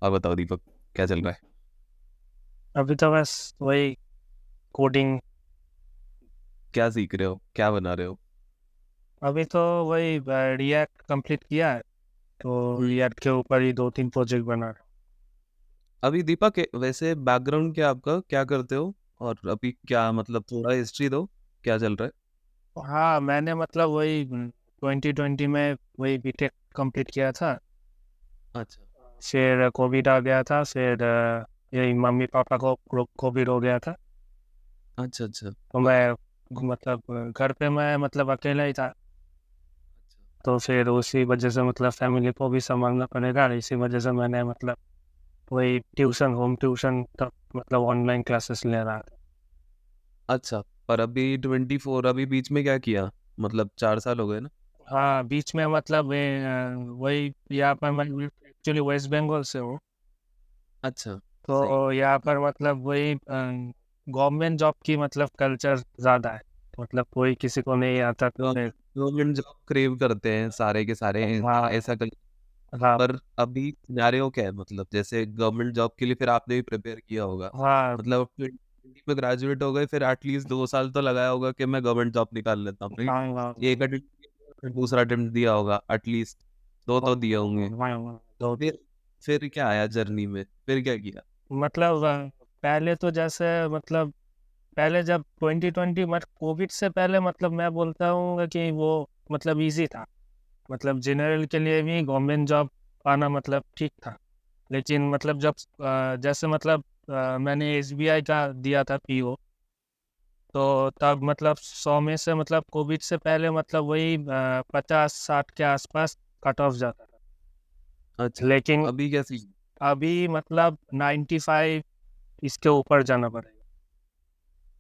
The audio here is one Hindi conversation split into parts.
आप बताओ दीपक, क्या चल रहा है? अभी तो बस वही कोडिंग। क्या सीख रहे हो, क्या बना रहे हो? अभी तो वही रिएक्ट कंप्लीट किया है, तो हम्म। रिएक्ट के ऊपर ही 2-3 प्रोजेक्ट बना रहा अभी दीपक वैसे बैकग्राउंड क्या आपका, क्या करते हो? और अभी क्या मतलब थोड़ा हिस्ट्री दो, क्या चल रहा है? हूँ। हाँ, मैंने मतलब वही 2020 में वही बीटेक कंप्लीट किया था। अच्छा। फिर कोविड आ गया था। फिर यही मम्मी पापा को कोविड हो गया था। अच्छा अच्छा। तो मैं मतलब घर पे मैं मतलब अकेला ही था। तो फिर उसी वजह से मतलब फैमिली को भी संभालना पड़ेगा, इसी वजह से मैंने मतलब वही ट्यूशन, होम ट्यूशन तक मतलब ऑनलाइन क्लासेस ले रहा था। अच्छा, पर अभी 24, अभी बीच में क्या किया? मतलब 4 साल हो गए ना? हाँ, बीच में मतलब वही यहाँ पर मैं एक्चुअली वेस्ट बंगाल से हूँ। अच्छा। सही। तो यहाँ पर मतलब वही गवर्नमेंट जॉब की मतलब कल्चर ज़्यादा है। मतलब कोई किसी को नहीं आता तो फिर। गवर्नमेंट जॉब क्रेव करते हैं सारे के सारे, हाँ ऐसा कर। हाँ पर अभी सिनेरियो क्या है, मतलब जैसे गवर्नमेंट जॉब के लिए फिर आपने भी प्रिपेयर किया होगा। हाँ मतलब 20 में ग्रेजुएट हो गए, फिर एटलीस्ट 2 साल तो लगाया होगा कि मैं गवर्नमेंट जॉब निकाल लेता हूँ, राइट? हाँ हाँ एक अटेम्प्ट, फिर दूसरा अटेम्प्ट दिया होगा एटलीस्ट, दो तो दिए होंगे। तो फिर क्या आया जर्नी में, फिर क्या किया? मतलब पहले तो जैसे मतलब पहले जब 2020 मत कोविड से पहले मतलब मैं बोलता हूँ कि वो मतलब इजी था। मतलब जनरल के लिए भी गवर्नमेंट जॉब पाना मतलब ठीक था। लेकिन मतलब जब जैसे मतलब मैंने एसबीआई का दिया था पीओ। तो तब मतलब 100 में से मतलब कोविड से पहले मतलब वही 50-60 के आसपास कट ऑफ जाता था। अच्छा। लेकिन अभी कैसी? अभी मतलब 95 इसके ऊपर जाना पड़ेगा।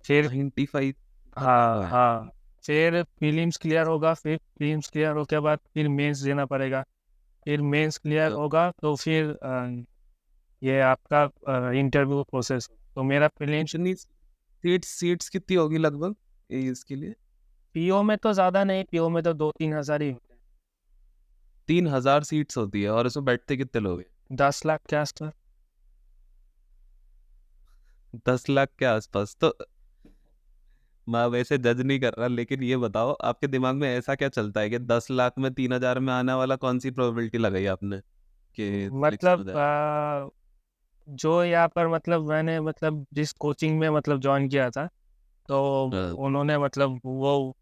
फिर 95? हाँ हाँ, फिर प्रीलिम्स क्लियर होगा। फिर प्रीलिम्स क्लियर होने के बाद फिर मेंस देना पड़ेगा। फिर मेंस क्लियर होगा तो फिर ये आपका इंटरव्यू प्रोसेस। तो मेरा प्रीलिम्स कितनी सीट्स कितनी होगी लगभग इसके लिए? पीओ में तो ज़्यादा नहीं, पीओ में तो 2-3 हज़ार ही होते 3,000 सीट्स होती है, और उसमें बैठते कितने लोग हैं? हैं, 10 लाख के आसपास। 10 लाख के आसपास तो। मैं वैसे जज नहीं कर रहा, लेकिन ये बताओ आपके दिमाग में ऐसा क्या चलता है कि 10 लाख में 3,000 में आने वाला, कौन सी प्रोबेबिलिटी लगाई आपने कि सिलेक्शन मतलब हो जाए? जो यहाँ पर मतलब मैंने मतलब जिस कोचिंग में मतलब ज्वाइन किया था, तो हाँ, उन्होंने मतलब वो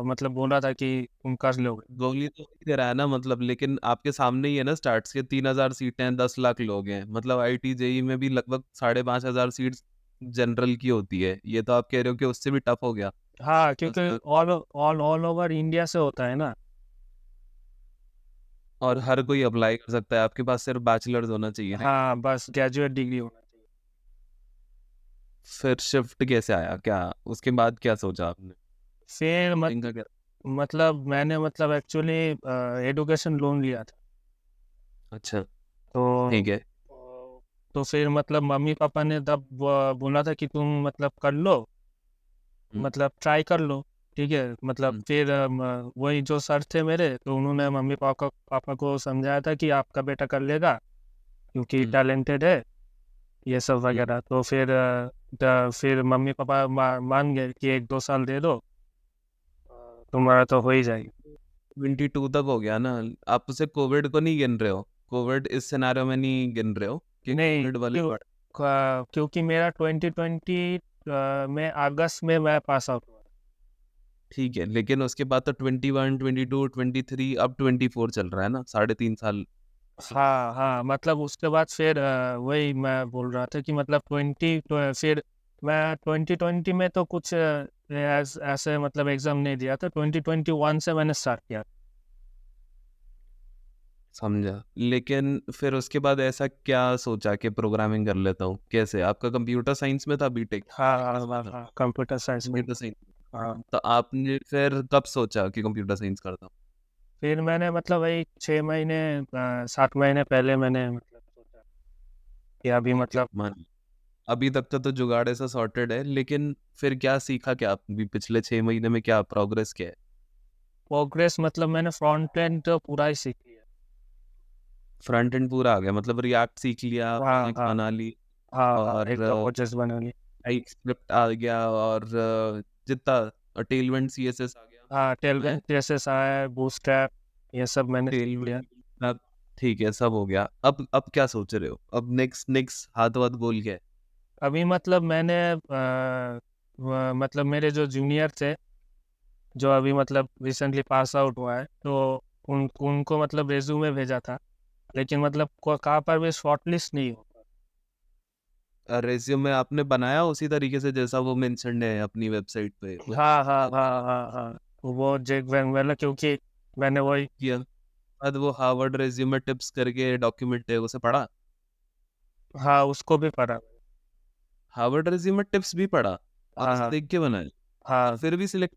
मतलब बोला था कि तुम कर लोगे। गोली तो नहीं दे रहा है ना मतलब, लेकिन आपके सामने ही है ना, स्टार्ट्स के 3,000 सीटें हैं, 10 लाख लोग हैं, मतलब आईटी जेई में भी लगभग 5,500 सीट्स जनरल की होती है। ये तो आप कह रहे हो कि उससे भी टफ हो गया। हाँ, क्योंकि तो- all all all over India से होता है ना। और हर कोई अप्लाई कर सकता है, आपके पास सिर्फ बैचलर्स होना चाहिए, right? हाँ, बस ग्रेजुएट डिग्री होना चाहिए। फिर शिफ्ट कैसे आया, क्या उसके बाद क्या सोचा आपने? फिर कोडिंग का क्या? मतलब मैंने मतलब एक्चुअली एडुकेशन लोन लिया था। अच्छा। तो ठीक है। तो फिर मतलब मम्मी पापा ने तब बोला था कि तुम मतलब कर लो, हम्म, मतलब ट्राई कर लो। ठीक है, मतलब हम्म, फिर वही जो सर थे मेरे, तो उन्होंने मम्मी पापा को समझाया था कि आपका बेटा कर लेगा क्योंकि हम्म, टैलेंटेड है, ये सब हम्म। वगैरह। तो फिर फिर मम्मी पापा मान गए कि 1-2 साल दे दो, तुम्हारा तो हो ही जाएगी। 22 तक हो गया ना? आप उसे कोविड को नहीं गिन रहे हो? कोविड इस सिनेरियो में नहीं गिन रहे हो कि नहीं, कोविड वाले क्योंकि मेरा 2020 में अगस्त में मैं पास आउट हुआ। ठीक है, लेकिन उसके बाद तो 21, 22, 23, अब 24 चल रहा है ना, 3.5 साल। हाँ हाँ, मतलब उसके बाद फिर वही मैं बोल रहा था कि मतलब फिर मैं 2020 में तो कुछ ऐसे मतलब एग्ज़ाम नहीं दिया था। 2021 से मैंने स्टार्ट किया। समझा। लेकिन फिर उसके बाद ऐसा क्या सोचा कि प्रोग्रामिंग कर लेता हूँ? कैसे? आपका कंप्यूटर साइंस में था बीटेक? हाँ हाँ हाँ हाँ, कंप्यूटर साइंस में। Computer science. हाँ, तो आपने फिर कब सोचा कि कंप्यूटर साइंस करता हूँ? फिर मैंने मतलब वही 6 महीने 7 महीने पहले मैंने मतलब सोचा कि अभी ठीक है, मतलब मान अभी तक तो जुगाड़ ऐसा सॉर्टेड है, लेकिन फिर क्या सीखा, क्या अभी पिछले 6 महीने में क्या प्रोग्रेस क्या है? प्रोग्रेस मतलब मैंने फ्रंट एंड तो पूरा ही सीख लिया। फ्रंट एंड पूरा आ गया, मतलब रिएक्ट सीख लिया, हाँ Phoenix हाँ बना ली, हाँ हाँ, और एक दो कोचेस बना ली। टाइप स्क्रिप्ट आ गया, और जितना टेलविंड सीएसएस आ गया हाँ, है, टेलविंड CSS, बूटस्ट्रैप, ये सब मैंने सीख लिया। टेलविंड, ठीक है, सब हो गया। अब क्या सोच रहे हो, अब नेक्स्ट नेक्स्ट हाथ वाथ गोल क्या है? अभी मतलब मैंने मतलब मेरे जो जूनियर थे, जो अभी मतलब रिसेंटली पास आउट हुआ है, तो उनको मतलब रेज्यूमे भेजा था, लेकिन मतलब कहाँ पर भी शॉर्ट लिस्ट नहीं हो। रेज्यूमे आपने बनाया उसी तरीके से जैसा वो मेंशन्ड है अपनी वेबसाइट पे, हाँ हाँ हाँ हाँ हाँ, वो जेक वेंगवेला, क्योंकि मैंने वही किया? बाद वो हार्वर्ड रेज्यूमे टिप्स करके डॉक्यूमेंट है, उसे पढ़ा? हाँ उसको भी पढ़ा। हार्वर्ड रेज्यूमे टिप्स भी पढ़ा, और हाँ उसे हाँ देख के बनाए, और हाँ फिर भी सिलेक्ट?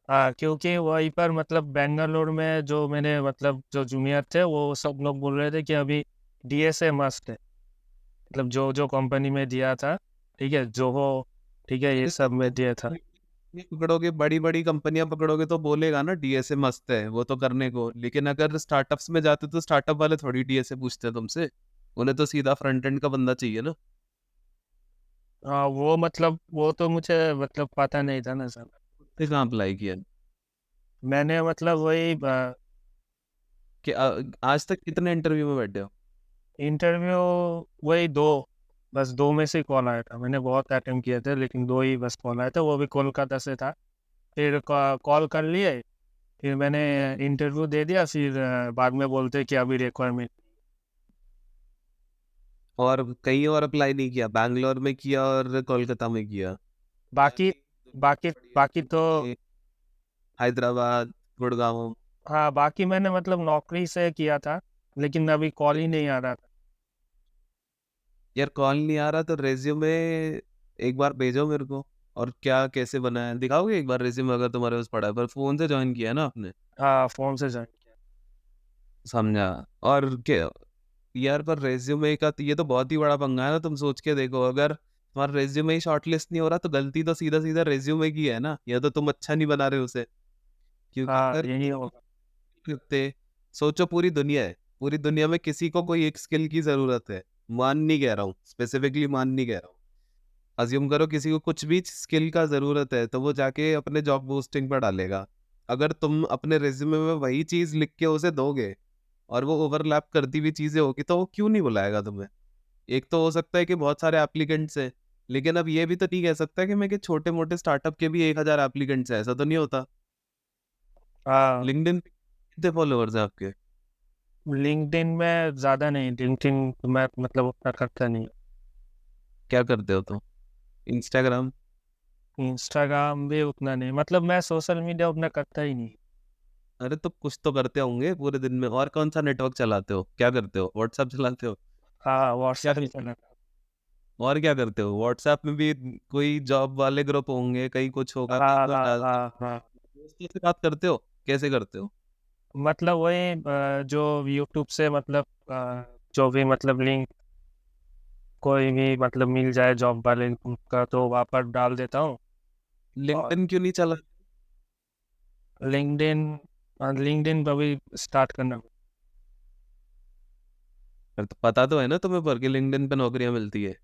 हाँ, क्योंकि वहीं पर मतलब बेंगलोर में जो मैंने मतलब जो जूनियर थे वो सब लोग बोल रहे थे कि अभी DSA मस्ट है, मतलब जो जो कंपनी में दिया था, ठीक है, जो हो, ठीक है, ये सब में दिया था। ये पकड़ोगे, बड़ी बड़ी कंपनियां पकड़ोगे तो बोलेगा ना डीएसए मस्त है वो तो करने को, लेकिन अगर स्टार्टअप्स में जाते तो स्टार्टअप वाले थोड़ी डीएसए पूछते हैं तुमसे, उन्हें तो सीधा फ्रंट एंड का बंदा चाहिए ना। हाँ, वो मतलब वो तो मुझे मतलब पता नहीं था ना सर। फिर कहाँ अप्लाई किया? मैंने मतलब वही कि आज तक कितने इंटरव्यू में बैठे हो? इंटरव्यू वही दो, बस दो में से कॉल आया था। मैंने बहुत अटेम्प्ट किए थे, लेकिन दो ही बस कॉल आया था, वो भी कोलकाता से था। फिर कॉल कर लिए, फिर मैंने इंटरव्यू दे दिया, फिर बाद में बोलते कि अभी रिक्वायरमेंट। और कहीं और अप्लाई नहीं किया? बैंगलोर में किया और कोलकाता में किया? बाकी बाकी दुनिया बाकी तो बड़ी है, बाकी तो दिल्ली, हैदराबाद, गुड़गांव। हाँ, बाकी मैंने मतलब नौकरी से किया था, लेकिन अभी कॉल ही नहीं आ रहा था। यार कॉल नहीं आ रहा तो रेज्यूमे एक बार भेजो मेरे को, और क्या कैसे बनाया दिखाओगे एक बार रेज्यूमे, अगर तुम्हारे पास पड़ा है, पर फोन से ज्वाइन किया है ना आपने? हाँ, फोन से ज्वाइन किया। समझा। और क्या यार, पर रेज्यूमे का ये तो बहुत ही बड़ा पंगा है ना, तुम सोच के देखो, अगर तुम्हारा रेज्यूमे ही शॉर्टलिस्ट नहीं हो रहा तो गलती तो सीधा सीधा रेज्यूमे की है ना, या तो तुम अच्छा नहीं बना रहे हो उसे। क्योंकि हाँ, अगर यही होगा। करते, सोचो पूरी दुनिया है, पूरी दुनिया में किसी को कोई एक स्किल की जरूरत है, मान नहीं कह रहा हूँ, स्पेसिफिकली मान नहीं कह रहा हूँ, अज्यूम करो किसी को कुछ भी स्किल का जरूरत है, तो वो जाके अपने जॉब पोस्टिंग पर डालेगा। अगर तुम अपने रिज्यूमे में वही चीज लिख के उसे दोगे, और वो ओवरलैप करती हुई चीजें होगी, तो वो क्यों नहीं बुलाएगा तुम्हें? एक तो हो सकता है कि बहुत सारे एप्लीकेंट्स हैं, लेकिन अब ये भी तो नहीं कह सकता कि मैं कि छोटे मोटे स्टार्टअप के भी 1,000 एप्लीकेंट्स हैं, ऐसा तो नहीं होता। हाँ, लिंक्डइन पे कितने फॉलोअर्स हैं आपके? लिंक्डइन में ज़्यादा नहीं, लिंक्डइन मैं मतलब उतना करता नहीं। क्या करते हो तुम? इंस्टाग्राम? इंस्टाग्राम भी उतना नहीं, मतलब मैं सोशल मीडिया उतना करता ही नहीं। अरे तो कुछ तो करते होंगे पूरे दिन में, और कौन सा नेटवर्क चलाते हो, क्या करते हो, व्हाट्सएप चलाते हो? हाँ, क्या व्हाट्सएप ही करते चलाता। हो और क्या करते हो? व्हाट्सएप में भी कोई जॉब वाले ग्रुप होंगे, कहीं कुछ होगा, कहीं हाँ कुछ हाँ डालते हाँ हाँ, हो, दोस्तों से बात करते हो, कैसे करते हो? मतलब वही जो यूट्यूब से मतलब जो भी मतलब लिंक कोई भी मतलब मिल जाए जॉब वाले का, तो वहाँ पर डाल देता हूँ। और लिंक्डइन क्यों नहीं चला? लिंक्डइन, लिंक्डइन पर भी स्टार्ट करना। फिर तो पता तो है ना तुम्हें, पर कि लिंक्डइन पे नौकरियां मिलती है।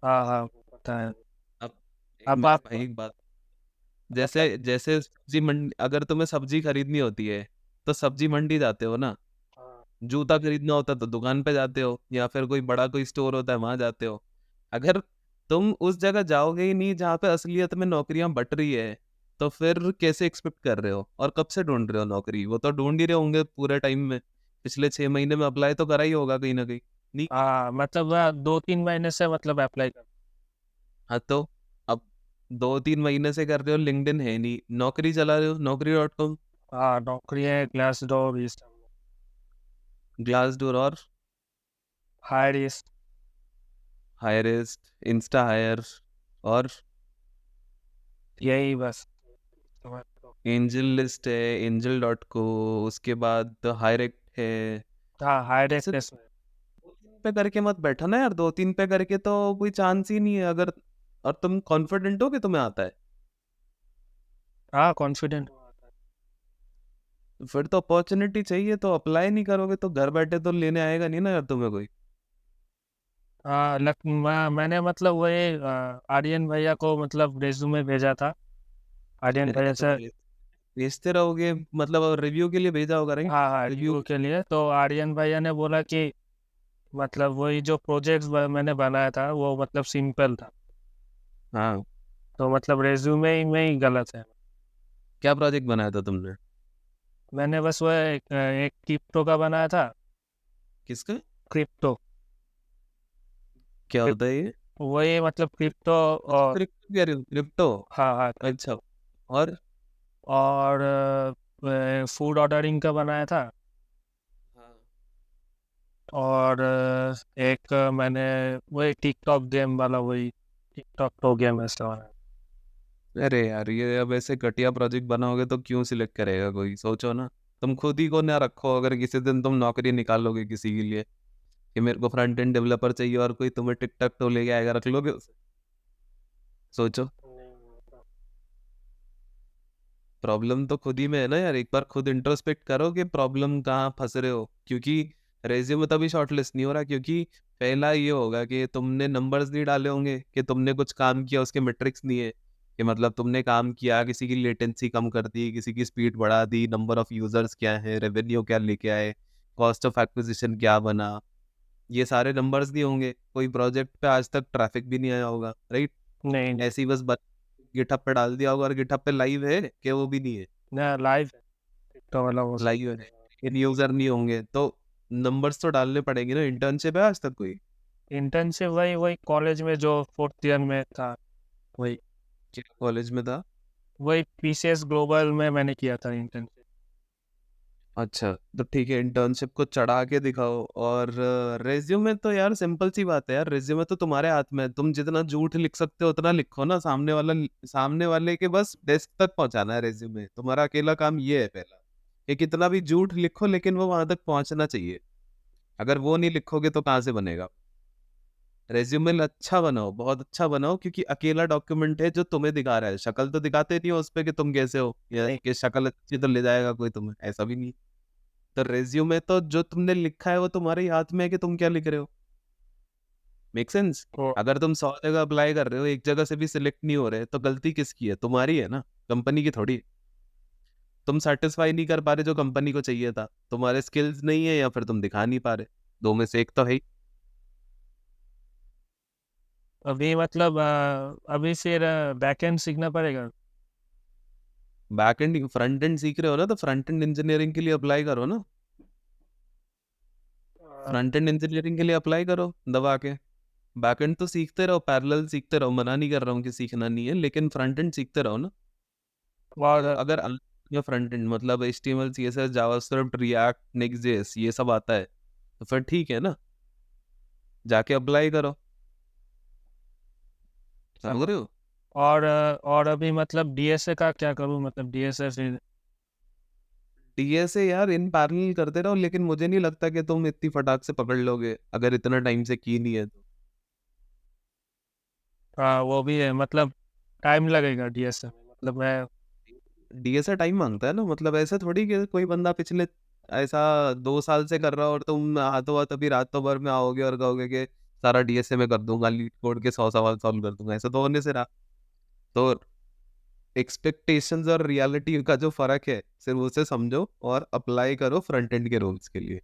हाँ हाँ, पता है। अब अब मेरे आप भाई एक बात, मतलब जैसे जैसे सब्जी मंडी, अगर तुम्हें सब्जी खरीदनी होती है तो सब्जी मंडी जाते हो ना, हाँ जूता खरीदना होता है तो दुकान पे जाते हो, या फिर कोई बड़ा कोई स्टोर होता है वहां जाते हो। अगर तुम उस जगह जाओगे ही नहीं जहाँ पे असलियत में नौकरियां बट रही है, तो फिर कैसे एक्सपेक्ट कर रहे हो, और कब से ढूंढ रहे हो नौकरी? वो तो ढूंढ ही रहे होंगे पूरे टाइम में, पिछले 6 महीने में अप्लाई तो करा ही होगा कहीं ना कहीं, नहीं किया? हाँ, मतलब वह 2-3 महीने से मतलब अप्लाई कर। हाँ तो अब 2-3 महीने से कर रहे हो, लिंक्डइन है नहीं, नौकरी चला रहे हो naukri.com, हाँ, नौकरी है, ग्लास डोर, ये सब। ग्लासडोर, और हायरिस्ट। हायरेस्ट, इंस्टा हायर, और यही बस। एंजल लिस्ट है, एंजल.co, उसके बाद हायरेक्ट है। हाँ, ऐसे हायरिस्ट दो तीन पे करके मत बैठा ना यार, 2-3 पे करके तो कोई चांस ही नहीं है, अगर और तुम कॉन्फिडेंट हो कि तुम्हें आता है, हाँ, कॉन्फिडेंट। फिर तो अपॉर्चुनिटी चाहिए, तो अप्लाई नहीं करोगे तो घर बैठे तो लेने आएगा नहीं ना यार तुम्हें कोई। हाँ मैंने मतलब वही आर्यन भैया को मतलब रेज्यूमे भेजा था। आर्यन अरे भैया तो से। भेजते रहोगे, मतलब रिव्यू के लिए भेजा होगा, राइट? हाँ हाँ, रिव्यू। रिव्यू के लिए तो आर्यन भैया ने बोला कि मतलब वही जो प्रोजेक्ट्स मैंने बनाया था वो मतलब सिंपल था। हाँ, तो मतलब रेज्यूमे ही में ही गलत है। क्या प्रोजेक्ट बनाया था तुमने? मैंने बस वो एक क्रिप्टो का बनाया था। किसका? क्रिप्टो। क्या होता है ये? वही मतलब क्रिप्टो। अच्छा, और क्रिप्टो कह रहे हो, क्रिप्टो। हाँ हाँ अच्छा। क्रिप्टो। और? और फूड ऑर्डरिंग का बनाया था। हाँ। और एक मैंने वही टिकटॉक गेम वाला वही टिकटॉक प्रो गेम ऐसा बनाया। अरे यार, ये अब ऐसे घटिया प्रोजेक्ट बनाओगे तो क्यों सिलेक्ट करेगा कोई? सोचो ना। तुम खुद ही को ना रखो, अगर किसी दिन तुम नौकरी निकालोगे किसी के लिए कि मेरे को फ्रंट एंड डेवलपर चाहिए, और कोई तुम्हें टिकटॉक तो लेके आएगा, रख लोगे उसे? सोचो। प्रॉब्लम तो खुद ही में है ना यार, एक बार खुद इंट्रोस्पेक्ट करो कि प्रॉब्लम कहाँ फंस रहे हो। क्योंकि रेज्यूमे तभी शॉर्टलिस्ट नहीं हो रहा क्योंकि पहला ये होगा कि तुमने नंबर्स नहीं डाले होंगे, कि तुमने कुछ काम किया, उसके मेट्रिक्स नहीं है, कि मतलब तुमने काम किया, किसी की लेटेंसी कम कर दी, किसी की स्पीड बढ़ा दी, नंबर ऑफ यूजर्स क्या है, रेवेन्यू क्या लेके आए, कॉस्ट ऑफ एक्विजिशन क्या बना, ये सारे नंबर्स नहीं होंगे। कोई प्रोजेक्ट पे आज तक ट्रैफिक भी नहीं आया होगा, राइट? नहीं नहीं। ऐसे ही बस गिटहब पे डाल दिया होगा, और गिटहब पे लाइव है कि वो भी नहीं है? ना लाइव है टिकटॉक वाला वो सब। लाइव है, इन यूजर नहीं होंगे तो नंबर्स तो डालने पड़ेंगे ना। इंटर्नशिप है आज तक कोई? इंटर्नशिप वही वही कॉलेज में जो फोर्थ ईयर में था वही। क्या कॉलेज में था? वही पीसीएस ग्लोबल में मैंने किया था इंटर्नशिप। अच्छा, तो ठीक है, इंटर्नशिप को चढ़ा के दिखाओ। और रेज्यूमे तो यार सिंपल सी बात है यार, रेज्यूमे तो तुम्हारे हाथ में है। तुम जितना झूठ लिख सकते हो उतना लिखो ना। सामने वाले के बस डेस्क तक पहुंचाना है रेज्यूमे, तुम्हारा अकेला काम ये है पहला। कि कितना भी झूठ लिखो लेकिन वो वहां तक पहुंचना चाहिए। अगर वो नहीं लिखोगे तो कहाँ से बनेगा? रेज्यूमे अच्छा बनाओ, बहुत अच्छा बनाओ, क्योंकि अकेला डॉक्यूमेंट है जो तुम्हें दिखा रहा है। शक्ल तो दिखाते नहीं हो उस पे कि तुम कैसे हो, या नहीं। कि शक्ल अच्छी तो ले जाएगा कोई तुम्हें, ऐसा भी नहीं। तो रेज्यूमे तो जो तुमने लिखा है वो तुम्हारे ही हाथ में है कि तुम क्या लिख रहे हो। Make sense? वो अगर तुम 100 जगह अप्लाई कर रहे हो, एक जगह से भी सिलेक्ट नहीं हो रहे, तो गलती किसकी है? तुम्हारी है ना, कंपनी की थोड़ी। तुम सेटिस्फाई नहीं कर पा रहे जो कंपनी को चाहिए था, तुम्हारे स्किल्स नहीं है, या फिर तुम दिखा नहीं पा रहे। दो में से एक तो है ही। अभी मतलब अभी फिर बैकएंड सीखना पड़ेगा। बैक एंड फ्रंट एंड सीख रहे हो ना, तो फ्रंट एंड इंजीनियरिंग के लिए अप्लाई करो ना। फ्रंट एंड इंजीनियरिंग के लिए अप्लाई करो दबा के। बैकएंड तो सीखते रहो, पैरेलल सीखते रहो, मना नहीं कर रहा हूँ कि सीखना नहीं है, लेकिन फ्रंट एंड सीखते रहो ना। तो और अगर या फ्रंट एंड मतलब HTML CSS JavaScript react Next.js ये सब आता है, तो फिर ठीक है ना, जाके अप्लाई करो। समझ रहे हो? और अभी मतलब डीएसए का क्या करूँ मतलब डीएसए फिर। DSA यार इन पैरेलल करते रहो, लेकिन मुझे नहीं लगता कि तुम इतनी फटाक से पकड़ लोगे अगर इतना टाइम से की नहीं है तो। हाँ वो भी है मतलब टाइम लगेगा डीएसए में मतलब मैं। DSA टाइम मांगता है ना, मतलब ऐसे थोड़ी कि कोई बंदा पिछले ऐसा 2 साल से कर रहा हो और तुम हाथों हाथ अभी रातों भर में आओगे और कहोगे कि सारा DSA में कर दूंगा, लीड कोड के 100 सवाल सॉल्व कर दूंगा। ऐसा तो होने से रहा। तो एक्सपेक्टेशंस और रियलिटी का जो फर्क है सिर्फ उसे समझो, और अप्लाई करो फ्रंट एंड के रोल्स के लिए।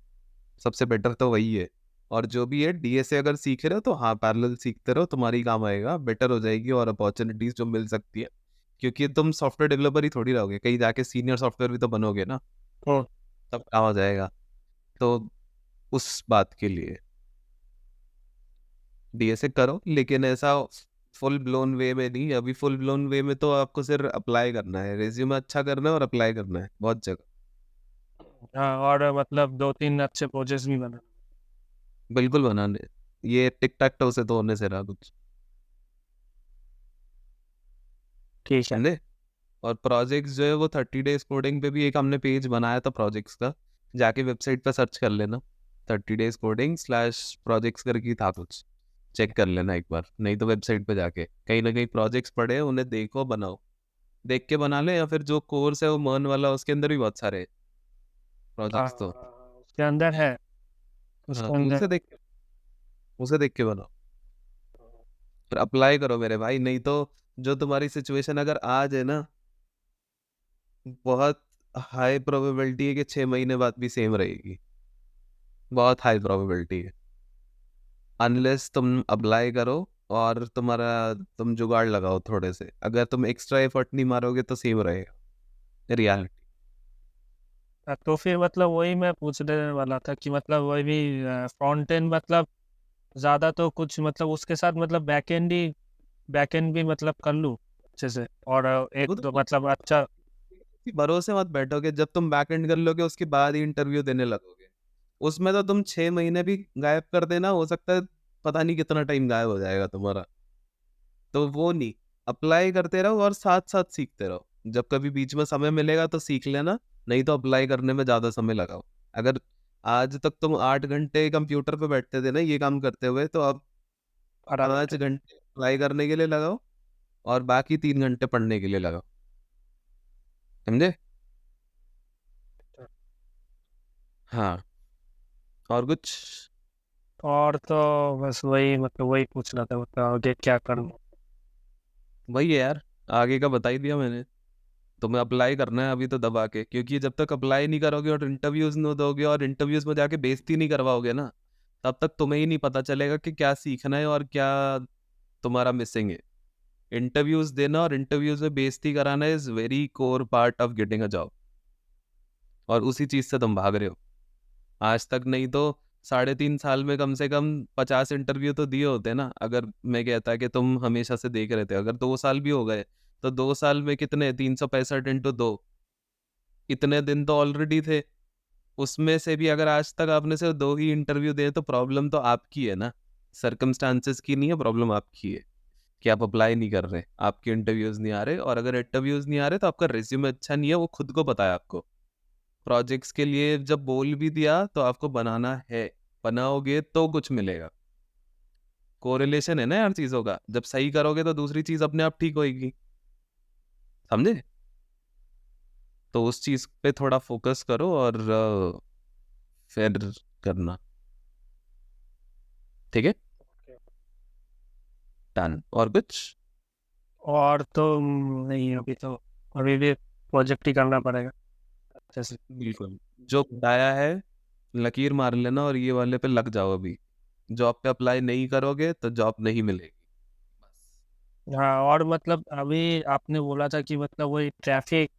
सबसे बेटर तो वही है। और जो भी है, DSA अगर सीख रहे हो तो हाँ पैरेलल सीखते रहो, तुम्हारी काम आएगा, बेटर हो जाएगी, और अपॉर्चुनिटीज जो मिल सकती है। क्योंकि तुम सॉफ्टवेयर डेवलपर ही थोड़ी रहोगे, कहीं जाके सीनियर सॉफ्टवेयर भी तो बनोगे ना, तो तब काम हो जाएगा। तो उस बात के लिए DSA करो, लेकिन ऐसा फुल ब्लोन वे में नहीं। अभी फुल ब्लोन वे में तो आपको सिर्फ अप्लाई करना है, रेज्यूमे अच्छा करना है और अप्लाई करना है बहुत जगह। हाँ और मतलब 2-3 अच्छे प्रोजेक्ट्स भी बना। बिल्कुल बनाने। ये टिक टैक तो से तो होने से रहा कुछ। ठीक है। समझे? और प्रोजेक्ट्स जो है वो 30 डेज कोडिंग पे भी एक हमने पेज बनाया था प्रोजेक्ट्स का, जाके वेबसाइट पे सर्च कर लेना। 30 डेज कोडिंग स्लैश प्रोजेक्ट्स करके ही था कुछ, चेक कर लेना एक बार, नहीं तो वेबसाइट पे जाके कहीं ना कहीं प्रोजेक्ट्स पड़े हैं, उन्हें देखो, बनाओ। देख के बना ले, या फिर जो कोर्स है वो मर्न वाला उसके अंदर भी बहुत सारे हैं। प्रोजेक्ट्स तो। उसके अंदर है, हाँ, उसके तो अंदर उसे देख के बनाओ, फिर अप्लाई करो मेरे भाई। नहीं तो जो तुम्हारी सिचुएशन अगर आज है ना, बहुत हाई प्रोबेबिलिटी है कि 6 महीने बाद भी सेम रहेगी। बहुत हाई प्रोबेबिलिटी है, अनलेस तुम अप्लाई करो और तुम जुगाड़ लगाओ थोड़े से। अगर तुम एक्स्ट्रा एफर्ट नहीं मारोगे तो सेम रहेगा रियलिटी। तो फिर मतलब वही मैं पूछने वाला था कि मतलब वही भी फ्रंट एंड मतलब ज़्यादा तो कुछ मतलब उसके साथ मतलब बैक एंड भी मतलब कर लूँ अच्छे से, और एक वो तो तो मतलब अच्छा। भरोसे मत बैठोगे, जब तुम बैक एंड कर लोगे उसके बाद ही इंटरव्यू देने लगोगे। उसमें तो तुम 6 महीने भी गायब कर देना, हो सकता है पता नहीं कितना टाइम गायब हो जाएगा तुम्हारा। तो वो नहीं, अप्लाई करते रहो और साथ साथ सीखते रहो। जब कभी बीच में समय मिलेगा तो सीख लेना, नहीं तो अप्लाई करने में ज़्यादा समय लगाओ। अगर आज तक तुम 8 घंटे कंप्यूटर पे बैठते थे ना ये काम करते हुए, तो अब आराम 5 घंटे अप्लाई करने के लिए लगाओ और बाकी 3 घंटे पढ़ने के लिए लगाओ। समझे? हाँ। और कुछ? और तो बस वही मतलब वही पूछना था, मतलब आगे क्या करूँ। वही है यार, आगे का बता ही दिया मैंने। तुम्हें अप्लाई करना है अभी तो दबा के, क्योंकि जब तक अप्लाई नहीं करोगे और इंटरव्यूज नहीं दोगे और इंटरव्यूज में जाके बेइज्जती नहीं करवाओगे ना, तब तक तुम्हें ही नहीं पता चलेगा कि क्या सीखना है और क्या तुम्हारा मिसिंग है। इंटरव्यूज देना और इंटरव्यूज में बेइज्जती कराना is very core part of getting a job, और उसी चीज से तुम भाग रहे हो। आज तक नहीं तो 3.5 साल में कम से कम 50 इंटरव्यू तो दिए होते ना। अगर मैं कहता कि तुम हमेशा से देख रहे थे, अगर 2 साल भी हो गए, तो 2 साल में कितने, 365 × 2, इतने दिन तो ऑलरेडी थे। उसमें से भी अगर आज तक आपने सिर्फ 2 ही इंटरव्यू दिए, तो प्रॉब्लम तो आपकी है ना, सर्कमस्टांसेस की नहीं है। प्रॉब्लम आपकी है कि आप अप्लाई नहीं कर रहे, आपके इंटरव्यूज नहीं आ रहे। और अगर इंटरव्यूज नहीं आ रहे तो आपका रिज्यूमे अच्छा नहीं है, वो खुद को पता है आपको। प्रोजेक्ट्स के लिए जब बोल भी दिया तो आपको बनाना है, बनाओगे तो कुछ मिलेगा। कोरिलेशन है ना यार चीजों का, जब सही करोगे तो दूसरी चीज अपने आप ठीक होएगी। समझे? तो उस चीज पे थोड़ा फोकस करो और फिर करना। ठीक है, डन। और कुछ? और तो नहीं, अभी भी प्रोजेक्ट ही करना पड़ेगा अच्छे से। बिल्कुल, जो बताया है लकीर मार लेना और ये वाले पे लग जाओ अभी। जॉब पे अप्लाई नहीं करोगे तो जॉब नहीं मिलेगी बस। हाँ, और मतलब अभी आपने बोला था कि मतलब वही ट्रैफिक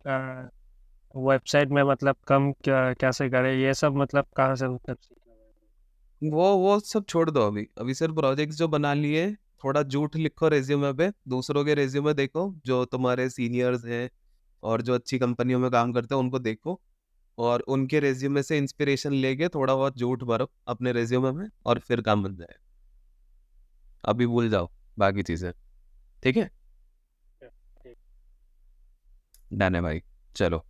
वेबसाइट में मतलब कम कैसे करें, ये सब मतलब कहाँ से मतलब सीखना वो सब छोड़ दो अभी। अभी सिर्फ प्रोजेक्ट्स जो बना लिए, थोड़ा झूठ लिखो रेज्यूमे पे, दूसरों के रेज्यूमे देखो जो तुम्हारे सीनियर्स हैं और जो अच्छी कंपनियों में काम करते हैं उनको देखो, और उनके रेज्यूमे से इंस्पिरेशन लेके थोड़ा बहुत झूठ भरो अपने रेज्यूमे में, और फिर काम बन जाए। अभी भूल जाओ बाकी चीजें। ठीक है, है। डन है भाई। चलो,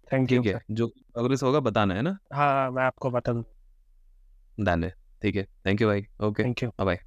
थैंक यू ठीक है, सर। जो प्रोग्रेस होगा बताना है ना। हाँ, मैं आपको बता दूँ। डन है, ठीक है, थैंक यू भाई। Okay, thank you. बाय।